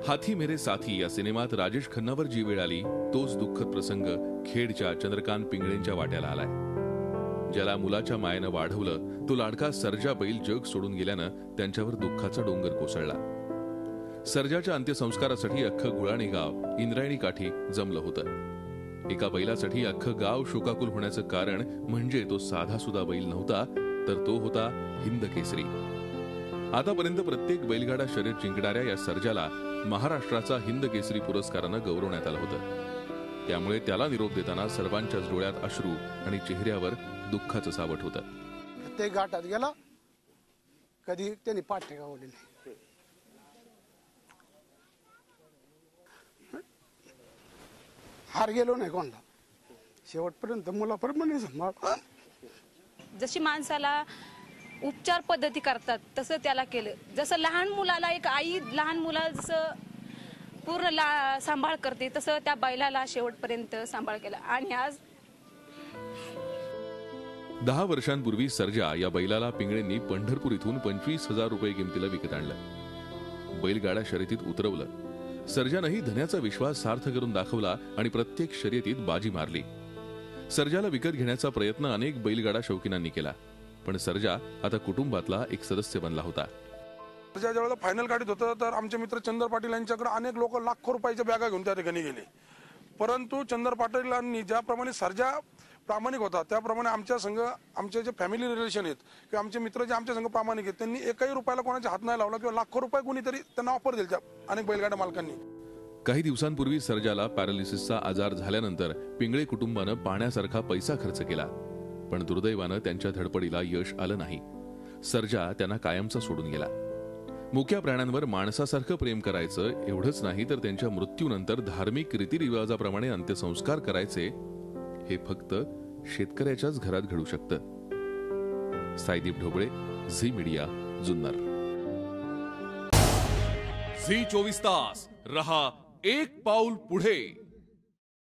हाथी मेरे साथी या सिनेमात राजेश खन्नावर जी वेळ आली तोच दुःखद प्रसंग खेडच्या चंद्रकांत पिंगळेंच्या वाट्याला आलाय। ज्याला मुलाच्या मायेनं वाढवलं तो लाडका सर्जा बैल जग सोडून गेल्यानं त्यांच्यावर दुःखाचा डोंगर कोसळला। सर्जाच्या अंत्यसंस्कारासाठी अख्खं गुळाणी गाव इंद्रायणी काठी जमलं होतं। एका बैलासाठी अख्खं गाव शोकाकुल होण्याचं कारण म्हणजे तो साधा सुद्धा बैल नव्हता, तर तो होता हिंद केसरी। आतापर्यंत प्रत्येक बैलगाडा शर्यत जिंकणाऱ्या या सर्जाला महाराष्ट्राचा हिंद केसरी पुरस्कारानं गौरवण्यात आलं होतं। त्यामुळे त्याला निरोप देताना सर्वांच्याच डोळ्यात अश्रू आणि चेहऱ्यावर दुःखाचं सावट होतं। प्रत्येक घाटात गेला कधी त्यांनी पाठी गावली नाही। हार गेलो नाही कोणला, शेवटपर्यंत मुलाप्रमाणे सांभाळ। जशी माणसाला उपचार पद्धती करतात तसं त्याला केलं। जसं लहान मुलाला एक आई लहान मुलाला जसं पूर्ण सांभाळ करते तसं त्या बैलाला शेवटपर्यंत सांभाळ केला। आणि आज 10 वर्षांपूर्वी सर्जा या बैलाला पिंगळेंनी पंढरपूर इथून 25,000 रुपये किमतीला विकत आणलं। बैलगाडा शर्यतीत उतरवलं। सर्जानंही धन्याचा विश्वास सार्थ करून दाखवला आणि प्रत्येक शर्यतीत बाजी मारली। सर्जाला विकत घेण्याचा प्रयत्न अनेक बैलगाडा शौकीनांनी केला, पण सर्जा आता कुटुंबातला एक सदस्य बनला होता। सर्जा ज्यावेळेला फायनल काढत होतं तर आमचे मित्र चंदर पाटील यांच्याकडे अनेक लोक लाखो रुपयाच्या बॅगा घेऊन त्या ठिकाणी गेले, परंतु चंदर पाटीलांनी ज्याप्रमाणे सर्जा प्रामाणिक होता त्याप्रमाणे आमच्या संघ आमचे जे फॅमिली रिलेशन आहेत किंवा आमचे मित्र जे आमच्या संघ प्रामाणिक आहेत त्यांनी एकही रुपयाला कोणाच्या हात नाही लावला किंवा लाखो रुपये कोणीतरी त्यांना ऑफर दिली अनेक बैलगाडा मालकांनी। काही दिवसांपूर्वी सर्जाला पॅरालिसिसचा आजार झाल्यानंतर पिंगळे कुटुंबानं पाण्यासारखा पैसा खर्च केला, पण दुर्दैवानं त्यांच्या धडपडीला यश आलं नाही। सर्जा त्यांना कायमचा सोडून गेला। मुक्या प्राण्यांवर माणसासारखं प्रेम करायचं एवढंच नाही तर त्यांच्या मृत्यूनंतर धार्मिक रीतिरिवाजाप्रमाणे अंत्यसंस्कार करायचे हे फक्त शेतकऱ्याच्याच घरात घडू शकतं। साईदीप ढोबळे, झी मीडिया, जुन्नर। झी 24 तास रहा एक पाऊल पुढे।